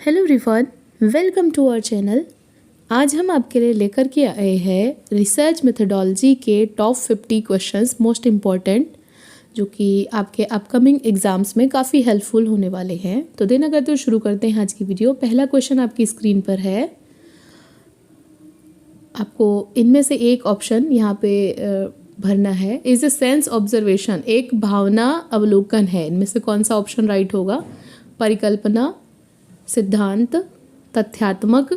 Hello everyone, welcome to our channel. आज हम आपके लिए लेकर के आए हैं रिसर्च मेथडोलॉजी के टॉप 50 क्वेश्चंस मोस्ट इम्पॉर्टेंट, जो कि आपके अपकमिंग एग्जाम्स में काफ़ी हेल्पफुल होने वाले हैं। तो देर न करते हुए शुरू करते हैं आज की वीडियो। पहला क्वेश्चन आपकी स्क्रीन पर है। आपको इनमें से एक ऑप्शन यहाँ पे भरना है। इज ए सेंस ऑब्जर्वेशन, एक भावना अवलोकन है। इनमें से कौन सा ऑप्शन राइट होगा? परिकल्पना, सिद्धांत, तथ्यात्मक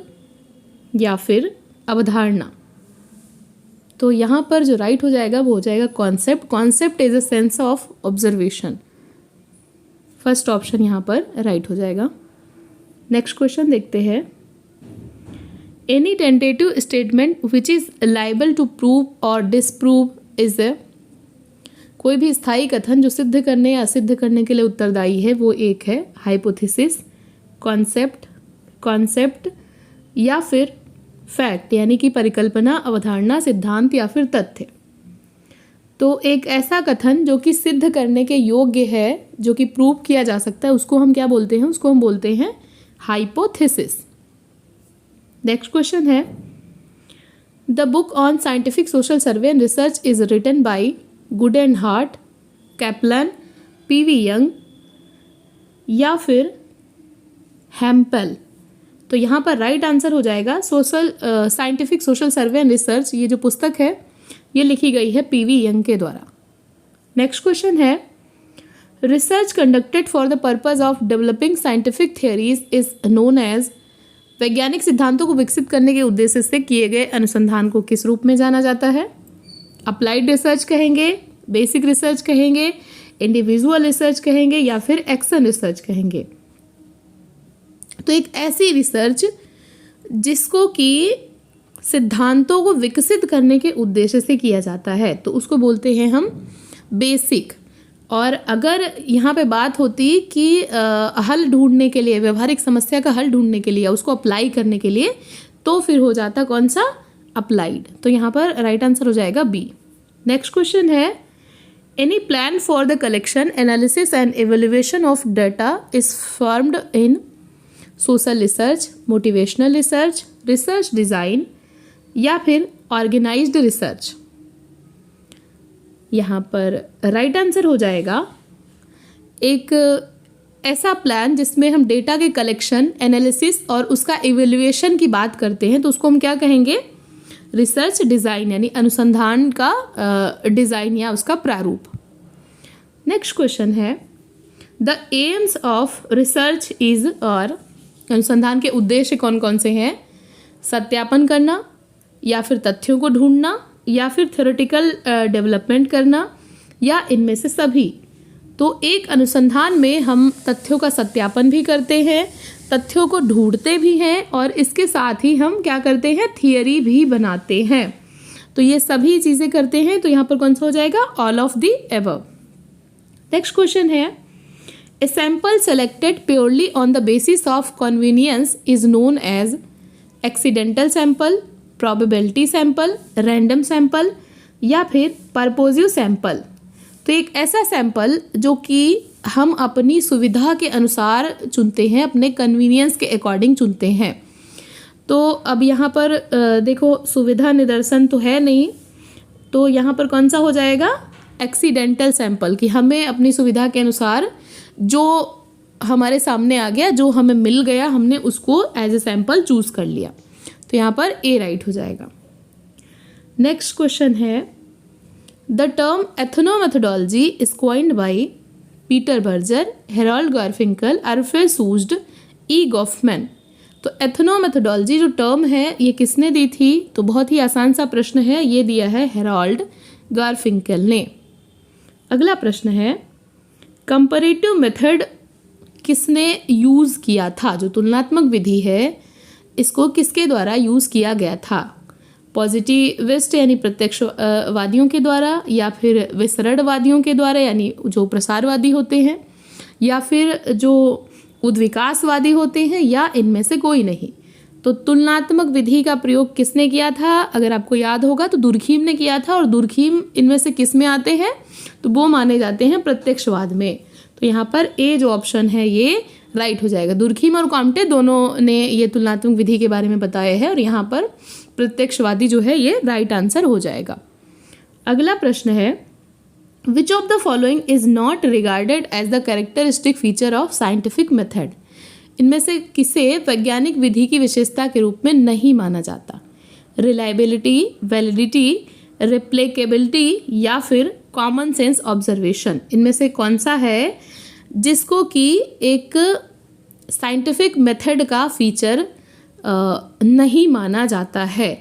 या फिर अवधारणा। तो यहाँ पर जो राइट हो जाएगा वो हो जाएगा concept. Concept is a sense of observation. First option यहाँ पर राइट हो जाएगा। नेक्स्ट क्वेश्चन देखते हैं। Any tentative statement which is liable to prove or disprove is a. कोई भी स्थायी कथन जो सिद्ध करने या असिद्ध करने के लिए उत्तरदायी है वो एक है हाइपोथेसिस, कॉन्सेप्ट या फिर फैक्ट, यानी कि परिकल्पना, अवधारणा, सिद्धांत या फिर तथ्य। तो एक ऐसा कथन जो कि सिद्ध करने के योग्य है, जो कि प्रूव किया जा सकता है, उसको हम क्या बोलते हैं? उसको हम बोलते हैं हाइपोथेसिस। नेक्स्ट क्वेश्चन है। The book on scientific social survey and research is written by Goode and Hatt, Kaplan, PV Young या फिर हैम्पेल। तो यहाँ पर राइट आंसर हो जाएगा scientific social survey and research. ये जो पुस्तक है ये लिखी गई है पीवी यंग के द्वारा। नेक्स्ट क्वेश्चन है। Research conducted for the purpose of developing scientific theories is known as. वैज्ञानिक सिद्धांतों को विकसित करने के उद्देश्य से किए गए अनुसंधान को किस रूप में जाना जाता है? अप्लाइड रिसर्च कहेंगे, बेसिक रिसर्च कहेंगे, इंडिविजुअल रिसर्च कहेंगे या फिर एक्शन रिसर्च कहेंगे। तो एक ऐसी रिसर्च जिसको कि सिद्धांतों को विकसित करने के उद्देश्य से किया जाता है तो उसको बोलते हैं हम बेसिक। और अगर यहाँ पे बात होती कि हल ढूंढने के लिए, व्यवहारिक समस्या का हल ढूंढने के लिए, उसको अप्लाई करने के लिए, तो फिर हो जाता कौन सा? अप्लाइड। तो यहाँ पर राइट आंसर हो जाएगा बी। नेक्स्ट क्वेश्चन है। Any plan for the collection, analysis and evaluation of data is formed in social research, motivational research, research design या फिर ऑर्गेनाइज्ड रिसर्च। यहाँ पर राइट आंसर हो जाएगा एक ऐसा प्लान जिसमें हम डेटा के कलेक्शन, एनालिसिस और उसका इवेल्युएशन की बात करते हैं तो उसको हम क्या कहेंगे? रिसर्च डिज़ाइन, यानी अनुसंधान का डिज़ाइन या उसका प्रारूप। नेक्स्ट क्वेश्चन है। The AIIMS of research is, और अनुसंधान के उद्देश्य कौन कौन से हैं? सत्यापन करना या फिर तथ्यों को ढूंढना या फिर थ्योरेटिकल डेवलपमेंट करना या इनमें से सभी। तो एक अनुसंधान में हम तथ्यों का सत्यापन भी करते हैं, तथ्यों को ढूंढते भी हैं और इसके साथ ही हम क्या करते हैं? थियरी भी बनाते हैं। तो ये सभी चीज़ें करते हैं। तो यहाँ पर कौन सा हो जाएगा? All of the above. Next question है। A sample selected purely on the basis of convenience is known as accidental sample, probability sample, random sample या फिर purposive sample। तो एक ऐसा सैंपल जो कि हम अपनी सुविधा के अनुसार चुनते हैं, अपने कन्वीनियंस के अकॉर्डिंग चुनते हैं। तो अब यहाँ पर देखो, सुविधा निदर्शन तो है नहीं, तो यहाँ पर कौन सा हो जाएगा? एक्सीडेंटल सैंपल, कि हमें अपनी सुविधा के अनुसार जो हमारे सामने आ गया, जो हमें मिल गया, हमने उसको एज ए सैंपल चूज कर लिया। तो यहाँ पर ए राइट हो जाएगा। नेक्स्ट क्वेश्चन है। The term ethnomethodology is coined by Peter Berger, Harold Garfinkel, Alfred Schutz, E Goffman. तो एथनोमेथोडोलॉजी जो टर्म है ये किसने दी थी? तो बहुत ही आसान सा प्रश्न है, ये दिया है हेरोल्ड गारफिंकल ने। अगला प्रश्न है। कंपैरेटिव मेथड किसने यूज़ किया था? जो तुलनात्मक विधि है इसको किसके द्वारा यूज़ किया गया था? पॉजिटिविस्ट यानी प्रत्यक्षवादियों के द्वारा या फिर विसरणवादियों के द्वारा, यानी जो प्रसारवादी होते हैं, या फिर जो उद्विकासवादी होते हैं, या इनमें से कोई नहीं। तो तुलनात्मक विधि का प्रयोग किसने किया था? अगर आपको याद होगा तो दुर्खीम ने किया था। और दुर्खीम इनमें से किस में आते हैं? तो वो माने जाते हैं प्रत्यक्षवाद में। तो यहाँ पर ए जो ऑप्शन है ये राइट हो जाएगा। दुर्खीम और कॉम्टे दोनों ने ये तुलनात्मक विधि के बारे में बताया है और यहाँ पर प्रत्यक्षवादी जो है ये राइट आंसर हो जाएगा। अगला प्रश्न है, which of the following is not regarded as the characteristic feature of scientific method. इनमें से किसे वैज्ञानिक विधि की विशेषता के रूप में नहीं माना जाता? रिलायबिलिटी, वैलिडिटी, रिप्लिकेबिलिटी या फिर कॉमन सेंस ऑब्जर्वेशन। इनमें से कौन सा है जिसको कि एक साइंटिफिक मेथड का फीचर नहीं माना जाता है?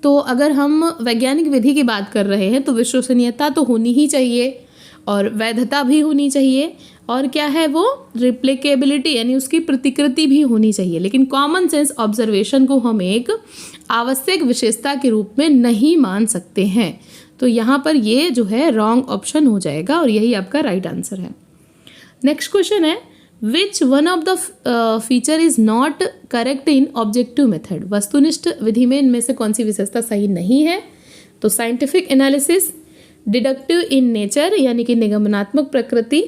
तो अगर हम वैज्ञानिक विधि की बात कर रहे हैं तो विश्वसनीयता तो होनी ही चाहिए और वैधता भी होनी चाहिए, और क्या है वो रिप्लिकेबिलिटी यानी उसकी प्रतिकृति भी होनी चाहिए। लेकिन कॉमन सेंस ऑब्जर्वेशन को हम एक आवश्यक विशेषता के रूप में नहीं मान सकते हैं। तो यहाँ पर ये जो है रॉन्ग ऑप्शन हो जाएगा और यही आपका राइट आंसर है। नेक्स्ट क्वेश्चन है, which one of the feature is not correct in objective method. वस्तुनिष्ठ विधि में इनमें से कौन सी विशेषता सही नहीं है? तो scientific analysis, deductive in nature यानी कि निगमनात्मक प्रकृति,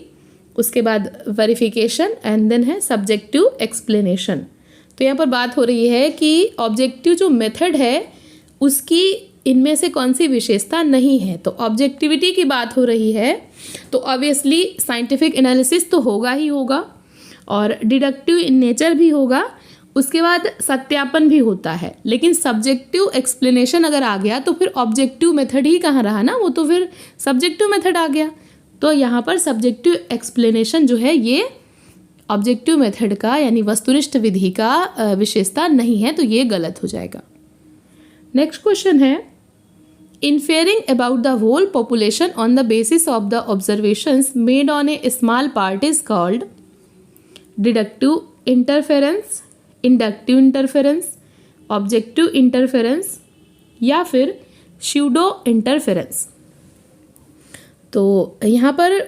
उसके बाद वेरिफिकेशन एंड देन है सब्जेक्टिव एक्सप्लेनेशन। तो यहाँ पर बात हो रही है कि ऑब्जेक्टिव जो मेथड है उसकी इनमें से कौन सी विशेषता नहीं है। तो ऑब्जेक्टिविटी की बात हो रही है तो ऑब्वियसली साइंटिफिक एनालिसिस तो होगा ही होगा और डिडक्टिव इन नेचर भी होगा, उसके बाद सत्यापन भी होता है। लेकिन सब्जेक्टिव एक्सप्लेनेशन अगर आ गया तो फिर ऑब्जेक्टिव मेथड ही कहाँ रहा ना, वो तो फिर सब्जेक्टिव मेथड आ गया। तो यहाँ पर सब्जेक्टिव एक्सप्लेनेशन जो है ये ऑब्जेक्टिव मेथड का यानी वस्तुनिष्ठ विधि का विशेषता नहीं है, तो ये गलत हो जाएगा। नेक्स्ट क्वेश्चन है, inferring about the whole population on the basis of the observations made on a small part is called deductive interference, inductive interference, objective interference या फिर pseudo interference। तो यहाँ पर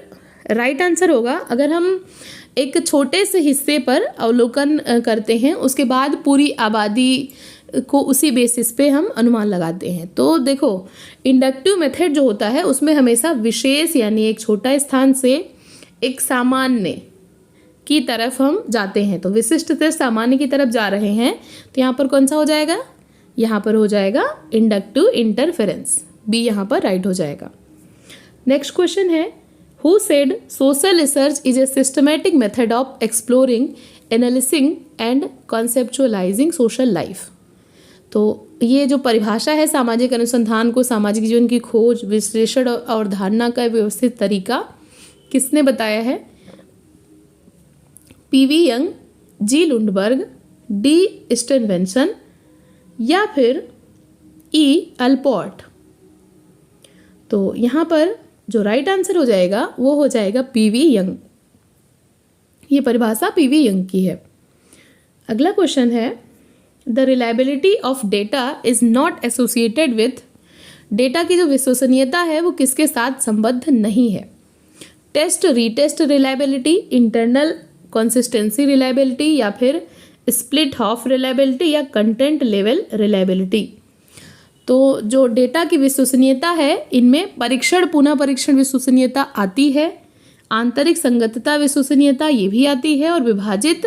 राइट आंसर होगा, अगर हम एक छोटे से हिस्से पर अवलोकन करते हैं उसके बाद पूरी आबादी को उसी बेसिस पे हम अनुमान लगाते हैं। तो देखो इंडक्टिव मेथड जो होता है उसमें हमेशा विशेष यानी एक छोटा स्थान से एक सामान्य की तरफ हम जाते हैं। तो विशिष्ट से सामान्य की तरफ जा रहे हैं तो यहाँ पर कौन सा हो जाएगा? यहाँ पर हो जाएगा इंडक्टिव इंटरफेरेंस, बी यहाँ पर राइट हो जाएगा। नेक्स्ट क्वेश्चन है, who said social research is a systematic method of exploring, analysing and conceptualising social life. तो ये जो परिभाषा है सामाजिक अनुसंधान को सामाजिक जीवन की खोज, विश्लेषण और धारणा का व्यवस्थित तरीका किसने बताया है? पीवी यंग, जी लुंडबर्ग, डी स्टेनवेंसन या फिर ई अल्पोर्ट। तो यहाँ पर जो राइट आंसर हो जाएगा वो हो जाएगा पीवी यंग। ये परिभाषा पीवी यंग की है। अगला क्वेश्चन है, the reliability of data is not associated with. Data की जो विश्वसनीयता है वो किसके साथ संबद्ध नहीं है? Test retest reliability, internal consistency reliability या फिर स्प्लिट ऑफ रिलायबिलिटी या कंटेंट लेवल रिलायबिलिटी। तो जो डेटा की विश्वसनीयता है इनमें परीक्षण, पुनः परीक्षण विश्वसनीयता आती है, आंतरिक संगतता विश्वसनीयता ये भी आती है और विभाजित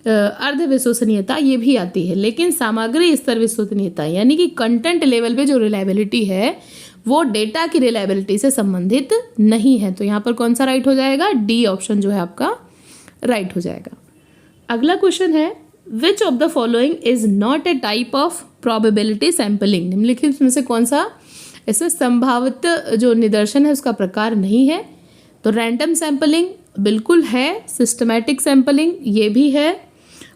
अर्ध विश्वसनीयता ये भी आती है। लेकिन सामग्री स्तर विश्वसनीयता यानी कि कंटेंट लेवल पे जो रिलायबिलिटी है वो डेटा की रिलायबिलिटी से संबंधित नहीं है। तो यहाँ पर कौन सा राइट हो जाएगा? डी ऑप्शन जो है आपका राइट हो जाएगा। अगला क्वेश्चन है, which of the following is not a type of probability sampling. निम्नलिखित में से कौन सा इसमें संभावित जो निदर्शन है उसका प्रकार नहीं है? तो रैंडम सैम्पलिंग बिल्कुल है, सिस्टमैटिक सैम्पलिंग ये भी है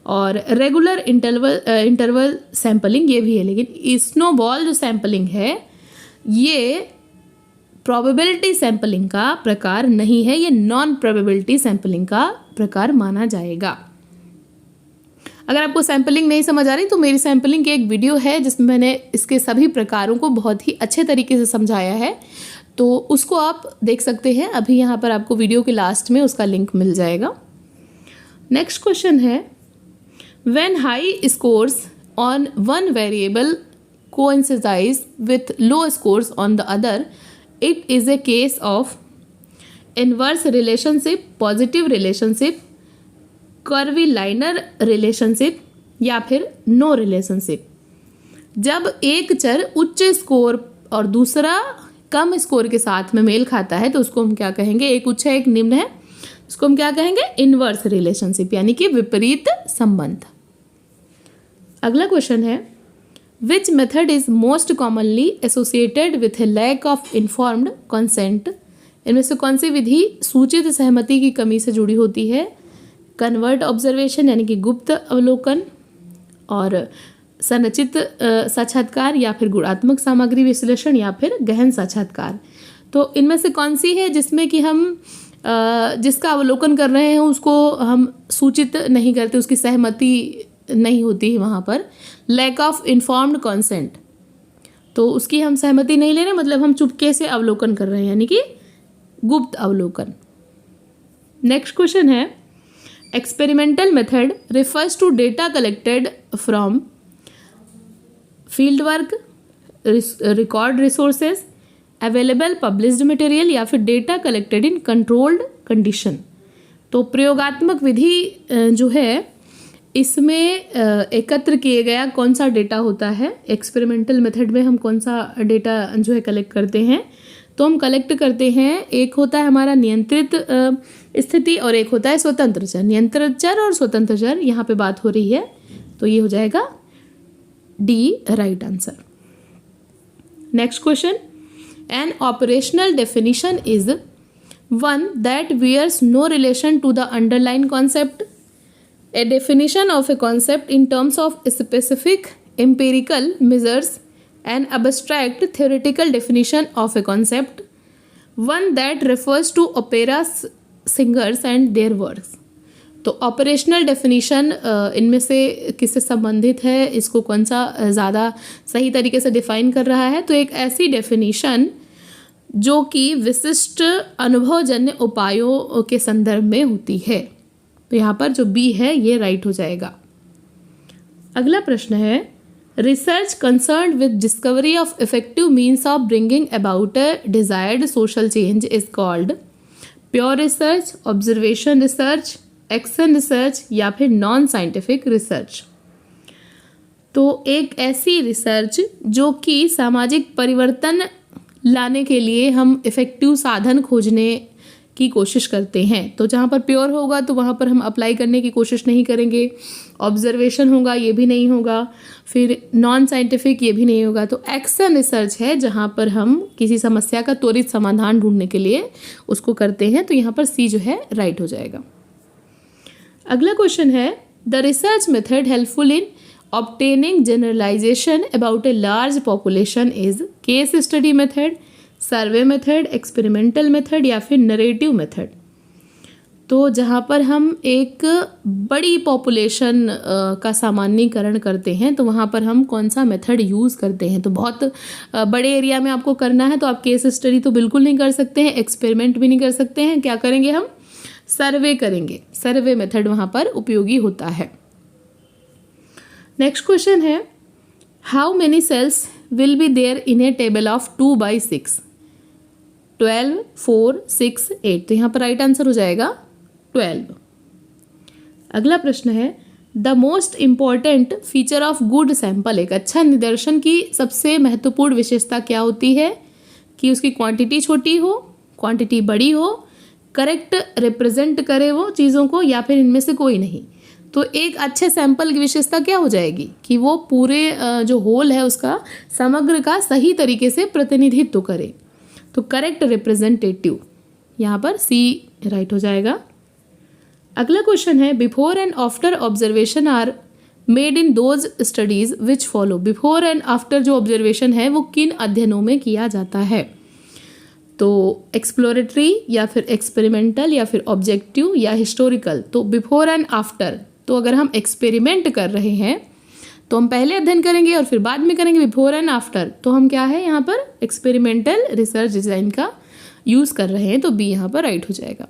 और रेगुलर इंटरवल सैम्पलिंग ये भी है। लेकिन स्नोबॉल जो सैम्पलिंग है ये प्रोबेबिलिटी सैम्पलिंग का प्रकार नहीं है, ये नॉन प्रोबेबिलिटी सैम्पलिंग का प्रकार माना जाएगा। अगर आपको सैम्पलिंग नहीं समझ आ रही तो मेरी सैम्पलिंग की एक वीडियो है जिसमें मैंने इसके सभी प्रकारों को बहुत ही अच्छे तरीके से समझाया है, तो उसको आप देख सकते हैं। अभी यहाँ पर आपको वीडियो के लास्ट में उसका लिंक मिल जाएगा। नेक्स्ट क्वेश्चन है, when high scores on one variable coincides with low scores on the other, it is a case of inverse relationship, positive relationship, curvilinear relationship या फिर नो रिलेशनशिप। जब एक चर उच्च स्कोर और दूसरा कम स्कोर के साथ में मेल खाता है तो उसको हम क्या कहेंगे, एक उच्च है एक निम्न है, उसको हम क्या कहेंगे, इनवर्स रिलेशनशिप यानी कि विपरीत संबंध। अगला क्वेश्चन है, which method is most commonly associated with a lack of informed consent. इनमें से कौन सी विधि सूचित सहमति की कमी से जुड़ी होती है? कन्वर्ट ऑब्जर्वेशन यानी कि गुप्त अवलोकन, और संरचित साक्षात्कार, या फिर गुणात्मक सामग्री विश्लेषण, या फिर गहन साक्षात्कार। तो इनमें से कौन सी है जिसमें कि हम जिसका अवलोकन कर रहे हैं उसको हम सूचित नहीं करते, उसकी सहमति नहीं होती है वहाँ पर? लैक ऑफ इन्फॉर्म्ड कंसेंट, तो उसकी हम सहमति नहीं ले रहे, मतलब हम चुपके से अवलोकन कर रहे हैं यानी कि गुप्त अवलोकन। नेक्स्ट क्वेश्चन है, experimental method refers to data collected from field work, record resources, available published material, या फिर data collected in controlled condition. तो प्रयोगात्मक विधि जो है इसमें एकत्र किए गया कौन सा डेटा होता है? एक्सपेरिमेंटल मेथड में हम कौन सा डेटा जो है कलेक्ट करते हैं? तो हम कलेक्ट करते हैं, एक होता है हमारा नियंत्रित स्थिति और एक होता है स्वतंत्र चर। नियंत्रित चर और स्वतंत्र चर यहाँ पे बात हो रही है, तो ये हो जाएगा d right answer. Next question, an operational definition is one that bears no relation to the underline concept. A definition of a concept in terms of specific empirical measures, an abstract theoretical definition of a concept, one that refers to opera singers and their works। तो operational definition इनमें से किससे संबंधित है, इसको कौन सा ज़्यादा सही तरीके से डिफाइन कर रहा है? तो एक ऐसी डेफिनीशन जो कि विशिष्ट अनुभवजन्य उपायों के संदर्भ में होती है। तो यहाँ पर जो बी है ये राइट हो जाएगा। अगला प्रश्न है, research concerned with discovery of effective means of bringing about a desired social change is called pure research, observation research, action research, या फिर नॉन साइंटिफिक रिसर्च। तो एक ऐसी रिसर्च जो कि सामाजिक परिवर्तन लाने के लिए हम इफेक्टिव साधन खोजने की कोशिश करते हैं। तो जहाँ पर प्योर होगा तो वहाँ पर हम अप्लाई करने की कोशिश नहीं करेंगे, ऑब्जर्वेशन होगा ये भी नहीं होगा, फिर नॉन साइंटिफिक ये भी नहीं होगा। तो एक्शन रिसर्च है जहाँ पर हम किसी समस्या का त्वरित समाधान ढूंढने के लिए उसको करते हैं। तो यहाँ पर सी जो है राइट हो जाएगा। अगला क्वेश्चन है, the research method helpful in obtaining generalization about a large population is case study method, survey method, experimental method, या फिर नरेटिव मेथड। तो जहाँ पर हम एक बड़ी पॉपुलेशन का सामान्यीकरण करते हैं तो वहाँ पर हम कौन सा मेथड यूज़ करते हैं? तो बहुत बड़े एरिया में आपको करना है तो आप केस स्टडी तो बिल्कुल नहीं कर सकते हैं, एक्सपेरिमेंट भी नहीं कर सकते हैं। क्या करेंगे हम? सर्वे करेंगे। सर्वे मेथड वहाँ पर उपयोगी होता है। नेक्स्ट क्वेश्चन है, how many cells will be there in a table of 2/6? 12, 4, 6, 8। तो यहाँ पर राइट आंसर हो जाएगा 12। अगला प्रश्न है, the most important feature of good sample. एक अच्छा निदर्शन की सबसे महत्वपूर्ण विशेषता क्या होती है? कि उसकी क्वांटिटी छोटी हो, क्वांटिटी बड़ी हो, करेक्ट रिप्रेजेंट करे वो चीज़ों को, या फिर इनमें से कोई नहीं। तो एक अच्छे सैंपल की विशेषता क्या हो जाएगी? कि वो पूरे जो होल है उसका समग्र का सही तरीके से प्रतिनिधित्व करे। तो करेक्ट रिप्रेजेंटेटिव, यहाँ पर सी राइट हो जाएगा। अगला क्वेश्चन है, before and after observation are made in those studies which follow. Before and after जो ऑब्जर्वेशन है वो किन अध्ययनों में किया जाता है? तो एक्सप्लोरेटरी, या फिर एक्सपेरिमेंटल, या फिर ऑब्जेक्टिव, या हिस्टोरिकल। तो बिफोर एंड आफ्टर, तो अगर हम एक्सपेरिमेंट कर रहे हैं तो हम पहले अध्ययन करेंगे और फिर बाद में करेंगे बिफोर एंड आफ्टर। तो हम क्या है यहाँ पर एक्सपेरिमेंटल रिसर्च डिज़ाइन का यूज़ कर रहे हैं, तो बी यहाँ पर राइट हो जाएगा।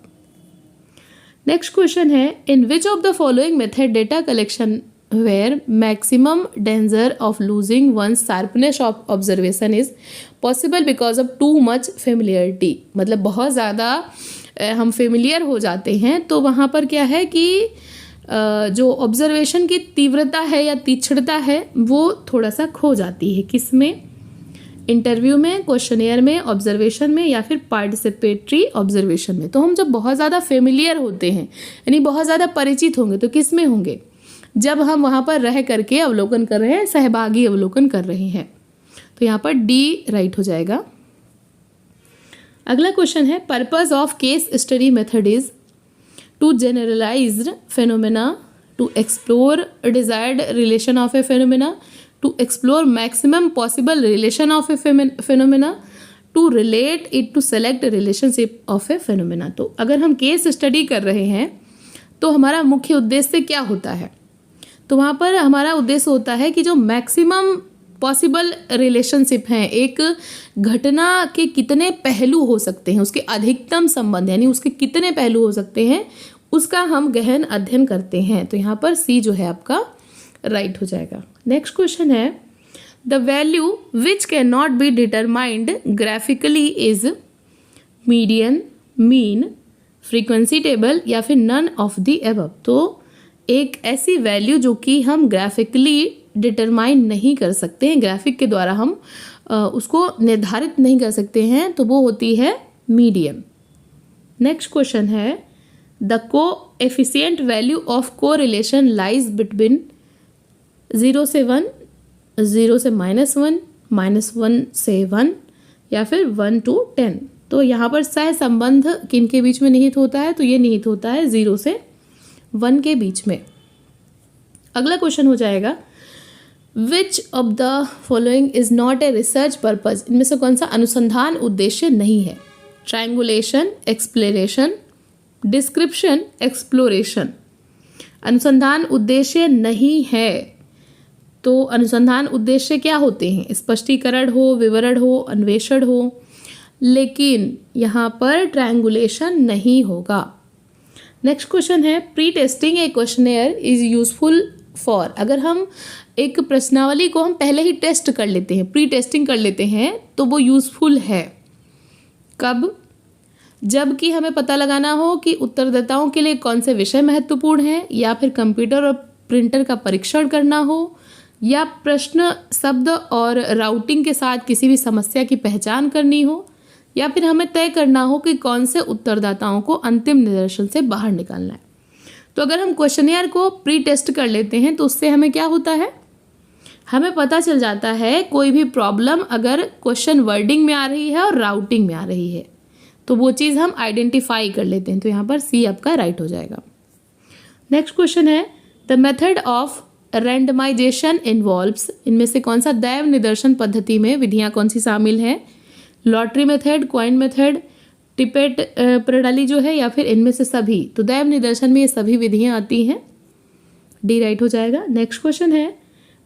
नेक्स्ट क्वेश्चन है, in which of the following method data collection where maximum danger of losing one sharpness of observation is possible because of too much familiarity. मतलब बहुत ज़्यादा हम फेमिलियर हो जाते हैं तो वहाँ पर क्या है कि जो ऑब्जर्वेशन की तीव्रता है या तीक्ष्णता है वो थोड़ा सा खो जाती है। किस में? इंटरव्यू में, क्वेश्चनेयर में, ऑब्जर्वेशन में या फिर पार्टिसिपेटरी ऑब्जर्वेशन में। तो हम जब बहुत ज़्यादा फेमिलियर होते हैं यानी बहुत ज़्यादा परिचित होंगे तो किस में होंगे? जब हम वहाँ पर रह करके अवलोकन कर रहे हैं, सहभागी अवलोकन कर रहे हैं। तो यहाँ पर डी राइट हो जाएगा। अगला क्वेश्चन है, purpose of case study method is to generalized phenomena, to explore desired relation of a phenomena, to explore maximum possible relation of a phenomena, to relate it to select relationship of a phenomena. तो अगर हम case study कर रहे हैं तो हमारा मुख्य उद्देश्य क्या होता है? तो वहाँ पर हमारा उद्देश्य होता है कि जो मैक्सिमम पॉसिबल रिलेशनशिप हैं, एक घटना के कितने पहलू हो सकते हैं, उसके अधिकतम संबंध यानी उसके कितने पहलू हो सकते हैं, उसका हम गहन अध्ययन करते हैं। तो यहाँ पर सी जो है आपका राइट हो जाएगा। नेक्स्ट क्वेश्चन है, the value which can not be determined graphically is median, mean, frequency table या फिर नन ऑफ द एबव। तो एक ऐसी वैल्यू जो कि हम ग्राफिकली डिटरमाइन नहीं कर सकते हैं, ग्राफिक के द्वारा हम उसको निर्धारित नहीं कर सकते हैं, तो वो होती है मीडियन। नेक्स्ट क्वेश्चन है, the coefficient value of correlation lies between 0 से 1, 0 से -1, -1 से 1 या फिर 1 to 10। तो यहाँ पर सह संबंध किन के बीच में निहित होता है? तो ये निहित होता है 0 से 1 के बीच में। अगला क्वेश्चन हो जाएगा, विच of the following is not a research purpose. इनमें से कौन सा अनुसंधान उद्देश्य नहीं है? Triangulation, exploration, description, exploration. अनुसंधान उद्देश्य नहीं है। तो अनुसंधान उद्देश्य क्या होते हैं? स्पष्टीकरण हो, विवरण हो, अन्वेषण हो, लेकिन यहाँ पर ट्रायंगुलेशन नहीं होगा। नेक्स्ट क्वेश्चन है, pre tasting a questionnaire is useful for. अगर हम एक प्रश्नावली को हम पहले ही टेस्ट कर लेते हैं, प्री टेस्टिंग कर लेते हैं, तो वो यूजफुल है कब? जबकि हमें पता लगाना हो कि उत्तरदाताओं के लिए कौन से विषय महत्वपूर्ण हैं, या फिर कंप्यूटर और प्रिंटर का परीक्षण करना हो, या प्रश्न, शब्द और राउटिंग के साथ किसी भी समस्या की पहचान करनी हो, या फिर हमें तय करना हो कि कौन से उत्तरदाताओं को अंतिम निदर्शन से बाहर निकालना है। तो अगर हम क्वेश्चनियर को प्री टेस्ट कर लेते हैं तो उससे हमें क्या होता है? हमें पता चल जाता है कोई भी प्रॉब्लम अगर क्वेश्चन वर्डिंग में आ रही है और राउटिंग में आ रही है तो वो चीज़ हम आइडेंटिफाई कर लेते हैं। तो यहाँ पर सी आपका राइट हो जाएगा। नेक्स्ट क्वेश्चन है, the method of randomization involves. इनमें से कौन सा दैव निदर्शन पद्धति में विधियाँ कौन सी शामिल हैं? लॉटरी मेथड, क्वाइन मेथड, टिपेट प्रणाली जो है, या फिर इनमें से सभी। तो दैव निदर्शन में ये सभी विधियाँ आती हैं। डी राइट हो जाएगा। नेक्स्ट क्वेश्चन है,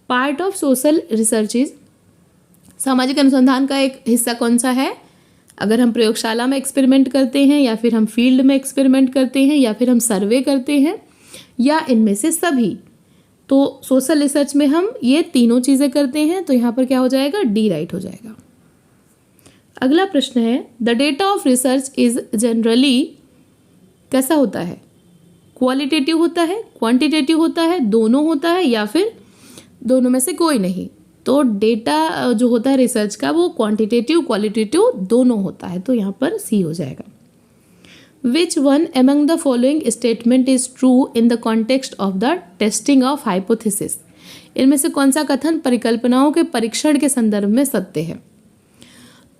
part of social research is. सामाजिक अनुसंधान का एक हिस्सा कौन सा है? अगर हम प्रयोगशाला में एक्सपेरिमेंट करते हैं, या फिर हम फील्ड में एक्सपेरिमेंट करते हैं, या फिर हम सर्वे करते हैं, या इनमें से सभी। तो सोशल रिसर्च में हम ये तीनों चीज़ें करते हैं। तो यहाँ पर क्या हो जाएगा? डी राइट हो जाएगा। अगला प्रश्न है, the data of research is generally कैसा होता है? क्वालिटेटिव होता है, क्वांटिटेटिव होता है, दोनों होता है, या फिर दोनों में से कोई नहीं। तो डेटा जो होता है रिसर्च का वो क्वांटिटेटिव, क्वालिटेटिव दोनों होता है। तो यहाँ पर सी हो जाएगा। Which one among the following statement is true in the context of the testing of hypothesis. इनमें से कौन सा कथन परिकल्पनाओं के परीक्षण के संदर्भ में सत्य है?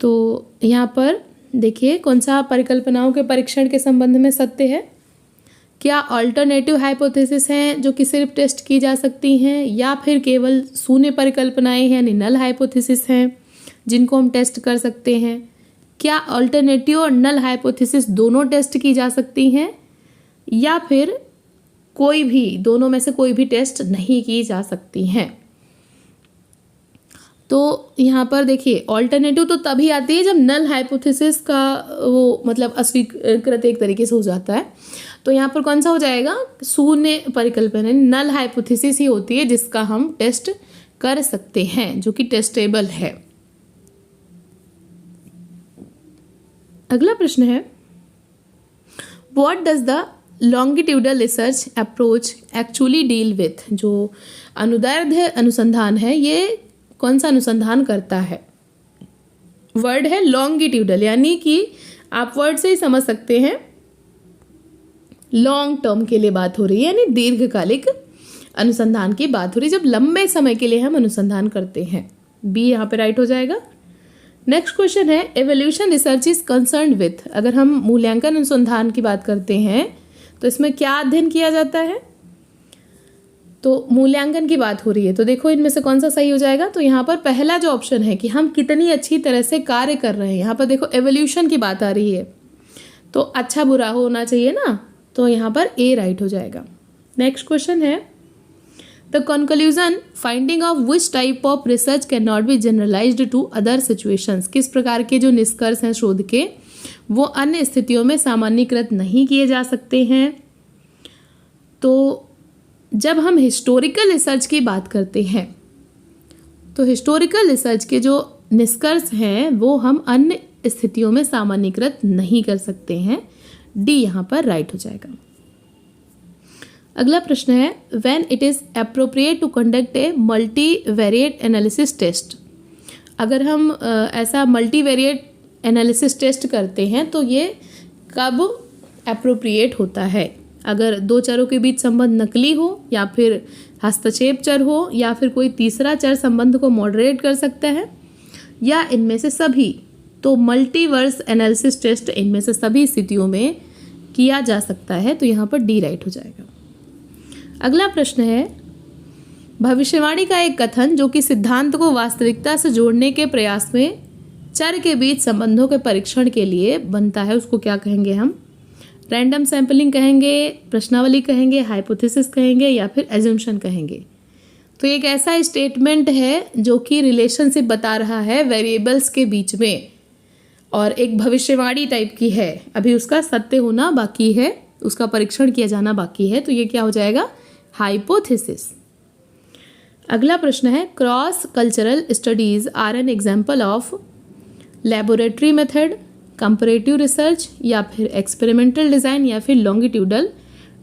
तो यहाँ पर देखिए कौन सा परिकल्पनाओं के परीक्षण के संबंध में सत्य है। क्या अल्टरनेटिव हाइपोथेसिस हैं जो कि सिर्फ टेस्ट की जा सकती हैं, या फिर केवल शून्य परिकल्पनाएं हैं यानी नल हाइपोथेसिस हैं जिनको हम टेस्ट कर सकते हैं? क्या अल्टरनेटिव और नल हाइपोथेसिस दोनों टेस्ट की जा सकती हैं, या फिर कोई भी, दोनों में से कोई भी टेस्ट नहीं की जा सकती हैं? तो यहाँ पर देखिए ऑल्टरनेटिव तो तभी आती है जब नल हाइपोथेसिस का वो मतलब अस्वीकृत एक तरीके से हो जाता है। तो यहाँ पर कौन सा हो जाएगा? शून्य परिकल्पना, नल हाइपोथेसिस ही होती है जिसका हम टेस्ट कर सकते हैं, जो कि टेस्टेबल है। अगला प्रश्न है, what does the longitudinal research approach actually deal with, जो अनुदैर्ध्य अनुसंधान है ये कौन सा अनुसंधान करता है? वर्ड है लॉन्गिट्यूडल, यानी कि आप वर्ड से ही समझ सकते हैं लॉन्ग टर्म के लिए बात हो रही है, यानी दीर्घकालिक अनुसंधान की बात हो रही है, जब लंबे समय के लिए हम अनुसंधान करते हैं। बी यहाँ पे राइट हो जाएगा। नेक्स्ट क्वेश्चन है evolution research is concerned with, अगर हम मूल्यांकन अनुसंधान की बात करते हैं तो इसमें क्या अध्ययन किया जाता है? तो मूल्यांकन की बात हो रही है, तो देखो इनमें से कौन सा सही हो जाएगा? तो यहाँ पर पहला जो ऑप्शन है कि हम कितनी अच्छी तरह से कार्य कर रहे हैं, यहाँ पर देखो एवोल्यूशन की बात आ रही है तो अच्छा बुरा होना चाहिए ना, तो यहाँ पर ए राइट हो जाएगा। नेक्स्ट क्वेश्चन है the conclusion finding of which type of research can not be generalized to other situations, किस प्रकार के जो निष्कर्ष हैं शोध के वो अन्य स्थितियों में सामान्यीकृत नहीं किए जा सकते हैं। तो जब हम हिस्टोरिकल रिसर्च की बात करते हैं तो हिस्टोरिकल रिसर्च के जो निष्कर्ष हैं वो हम अन्य स्थितियों में सामान्यीकृत नहीं कर सकते हैं। डी यहाँ पर राइट हो जाएगा। अगला प्रश्न है when it is appropriate to conduct a multivariate analysis test, अगर हम ऐसा मल्टीवेरिएट एनालिसिस टेस्ट करते हैं तो ये कब अप्रोप्रिएट होता है? अगर दो चरों के बीच संबंध नकली हो या फिर हस्तक्षेप चर हो या फिर कोई तीसरा चर संबंध को मॉडरेट कर सकता है या इनमें से सभी, तो मल्टीवर्स एनालिसिस टेस्ट इनमें से सभी स्थितियों में किया जा सकता है, तो यहाँ पर डी राइट हो जाएगा। अगला प्रश्न है भविष्यवाणी का एक कथन जो कि सिद्धांत को वास्तविकता से जोड़ने के प्रयास में चर के बीच संबंधों के परीक्षण के लिए बनता है, उसको क्या कहेंगे हम? रैंडम सैम्पलिंग कहेंगे, प्रश्नावली कहेंगे, हाइपोथेसिस कहेंगे या फिर एजम्पशन कहेंगे। तो एक ऐसा स्टेटमेंट है जो कि रिलेशनशिप बता रहा है वेरिएबल्स के बीच में और एक भविष्यवाणी टाइप की है, अभी उसका सत्य होना बाकी है, उसका परीक्षण किया जाना बाकी है, तो ये क्या हो जाएगा? हाइपोथेसिस। अगला प्रश्न है cross cultural studies are an example of laboratory method, comparative research या फिर एक्सपेरिमेंटल डिज़ाइन या फिर लॉन्गिट्यूडल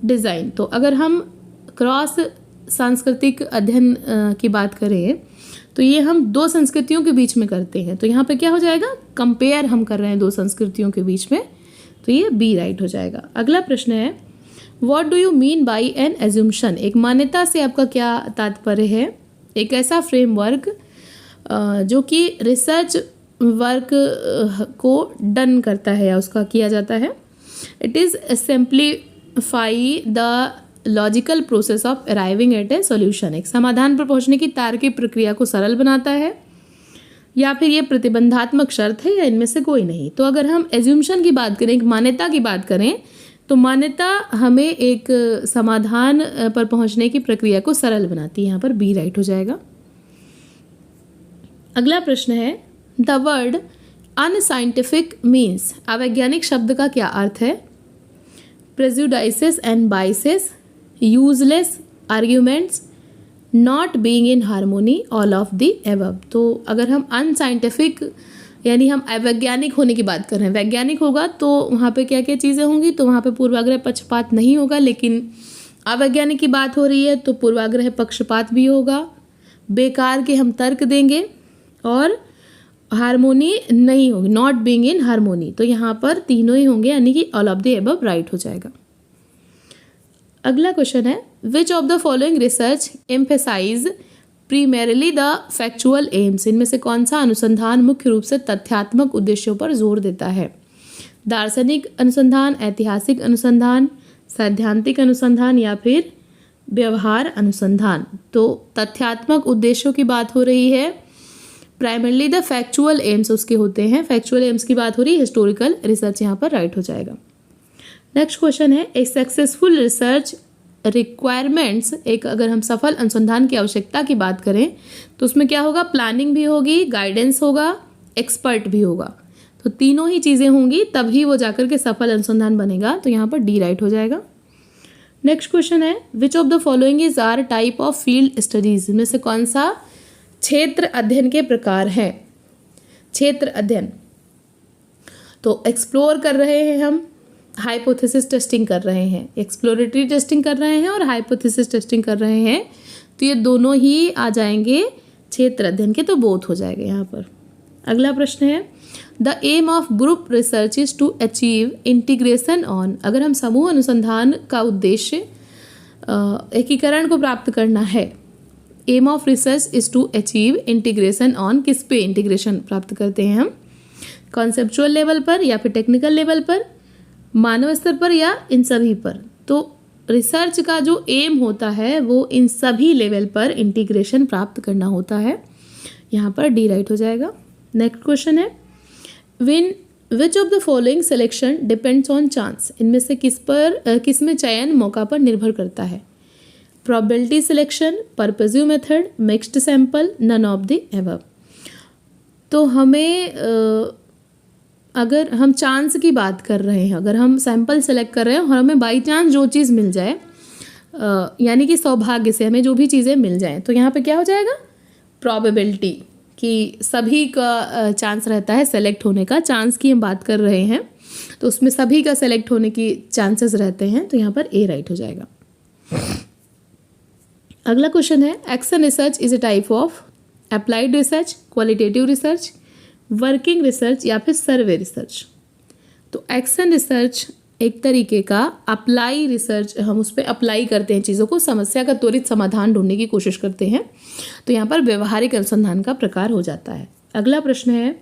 डिज़ाइन। तो अगर हम क्रॉस सांस्कृतिक अध्ययन की बात करें तो ये हम दो संस्कृतियों के बीच में करते हैं, तो यहाँ पे क्या हो जाएगा? कंपेयर हम कर रहे हैं दो संस्कृतियों के बीच में, तो ये बी राइट हो जाएगा। अगला प्रश्न है what do you mean by an assumption, एक मान्यता से आपका क्या तात्पर्य है? एक ऐसा फ्रेमवर्क जो कि रिसर्च वर्क को डन करता है या उसका किया जाता है। It is simplify the logical process of arriving at A solution, एक समाधान पर पहुंचने की तार्किक प्रक्रिया को सरल बनाता है, या फिर ये प्रतिबंधात्मक शर्त है या इनमें से कोई नहीं। तो अगर हम एज्यूम्शन की बात करें, एक मान्यता की बात करें, तो मान्यता हमें एक समाधान पर पहुंचने की प्रक्रिया को सरल बनाती है, यहाँ पर बी राइट हो जाएगा। अगला प्रश्न है द वर्ड अनसाइंटिफिक मीन्स, अवैज्ञानिक शब्द का क्या अर्थ है? Prejudices and biases, useless arguments, not being in harmony, all of the above. तो अगर हम अनसाइंटिफिक यानी हम अवैज्ञानिक होने की बात कर रहे हैं, वैज्ञानिक होगा तो वहाँ पे क्या क्या चीज़ें होंगी? तो वहाँ पे पूर्वाग्रह पक्षपात नहीं होगा, लेकिन अवैज्ञानिक की बात हो रही है तो पूर्वाग्रह पक्षपात भी होगा, बेकार के हम तर्क देंगे और हारमोनी नहीं होगी, नॉट बीइंग इन हारमोनी, तो यहाँ पर तीनों ही होंगे, यानी कि all of the above right हो जाएगा। अगला क्वेश्चन है which of the following research emphasise primarily the factual aims, इनमें से कौन सा अनुसंधान मुख्य रूप से तथ्यात्मक उद्देश्यों पर जोर देता है? दार्शनिक अनुसंधान, ऐतिहासिक अनुसंधान, सैद्धांतिक अनुसंधान या फिर व्यवहार अनुसंधान। तो तथ्यात्मक उद्देश्यों की बात हो रही है, प्राइमरली द फैक्चुअल एम्स उसके होते हैं, फैक्चुअल एम्स की बात हो रही है, हिस्टोरिकल रिसर्च यहाँ पर राइट हो जाएगा। नेक्स्ट क्वेश्चन है ए सक्सेसफुल रिसर्च रिक्वायरमेंट्स, एक अगर हम सफल अनुसंधान की आवश्यकता की बात करें तो उसमें क्या होगा? प्लानिंग भी होगी, गाइडेंस होगा, एक्सपर्ट भी होगा, तो तीनों ही चीज़ें होंगी तभी वो जाकर के सफल अनुसंधान बनेगा, तो यहाँ पर डी राइट हो जाएगा। नेक्स्ट क्वेश्चन है which of the following is are type of field studies, में से कौन सा क्षेत्र अध्ययन के प्रकार हैं? क्षेत्र अध्ययन तो एक्सप्लोर कर रहे हैं हम, हाइपोथेसिस टेस्टिंग कर रहे हैं, एक्सप्लोरेटरी टेस्टिंग कर रहे हैं और हाइपोथेसिस टेस्टिंग कर रहे हैं, तो ये दोनों ही आ जाएंगे क्षेत्र अध्ययन के, तो बोथ हो जाएगा यहाँ पर। अगला प्रश्न है the aim of group research is to achieve integration on. अगर हम समूह अनुसंधान का उद्देश्य एकीकरण को प्राप्त करना है, aim of research is to achieve integration on, किस पे इंटीग्रेशन प्राप्त करते हैं हम, कॉन्सेप्चुअल लेवल पर या फिर टेक्निकल लेवल पर, मानव स्तर पर या इन सभी पर। तो रिसर्च का जो एम होता है वो इन सभी लेवल पर इंटीग्रेशन प्राप्त करना होता है, यहाँ पर डी राइट हो जाएगा। नेक्स्ट क्वेश्चन है which of the following selection depends on chance. इनमें से किस में चयन मौका पर निर्भर करता है, probability selection, purposive method, mixed sample, none of the above. तो हमें अगर हम चांस की बात कर रहे हैं, अगर हम सैंपल सेलेक्ट कर रहे हैं और हमें बाई चांस जो चीज़ मिल जाए, यानी कि सौभाग्य से हमें जो भी चीज़ें मिल जाएं, तो यहाँ पे क्या हो जाएगा, प्रोबेबिलिटी, कि सभी का चांस रहता है सेलेक्ट होने का, चांस की हम बात कर रहे हैं तो उसमें सभी का सेलेक्ट होने की चांसेस रहते हैं, तो यहाँ पर ए राइट हो जाएगा। अगला क्वेश्चन है action research is A type of applied research, qualitative research, working research या फिर सर्वे रिसर्च। तो एक्शन रिसर्च एक तरीके का अप्लाई रिसर्च, हम उस पर अप्लाई करते हैं चीज़ों को, समस्या का त्वरित समाधान ढूंढने की कोशिश करते हैं, तो यहाँ पर व्यवहारिक अनुसंधान का प्रकार हो जाता है। अगला प्रश्न है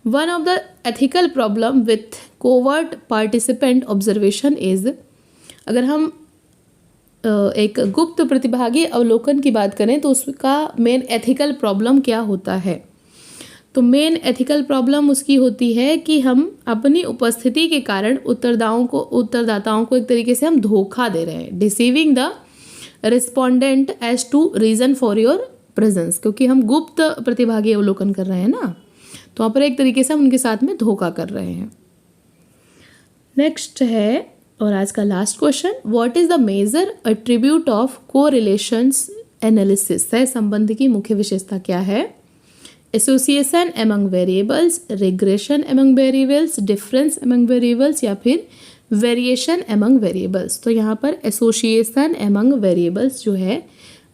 one of the ethical problem with covert participant observation is. अगर हम एक गुप्त प्रतिभागी अवलोकन की बात करें तो उसका मेन एथिकल प्रॉब्लम क्या होता है, तो मेन एथिकल प्रॉब्लम उसकी होती है कि हम अपनी उपस्थिति के कारण उत्तरदाताओं को एक तरीके से हम धोखा दे रहे हैं, deceiving the respondent as to reason for your presence, क्योंकि हम गुप्त प्रतिभागी अवलोकन कर रहे हैं ना, तो वहाँ पर एक तरीके से हम उनके साथ में धोखा कर रहे हैं। नेक्स्ट है और आज का last question, what is the major attribute of correlations analysis. सह संबंध की मुख्य विशेषता क्या है, association among variables, regression among variables, difference among variables या फिर वेरिएशन एमंग वेरिएबल्स। तो यहाँ पर एसोसिएशन एमंग वेरिएबल्स जो है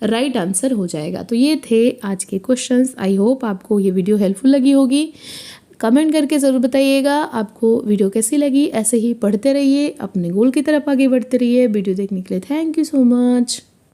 राइट आंसर हो जाएगा। तो ये थे आज के क्वेश्चंस। आई होप आपको ये वीडियो हेल्पफुल लगी होगी। कमेंट करके ज़रूर बताइएगा आपको वीडियो कैसी लगी। ऐसे ही पढ़ते रहिए, अपने गोल की तरफ आगे बढ़ते रहिए। वीडियो देखने के लिए थैंक यू सो मच।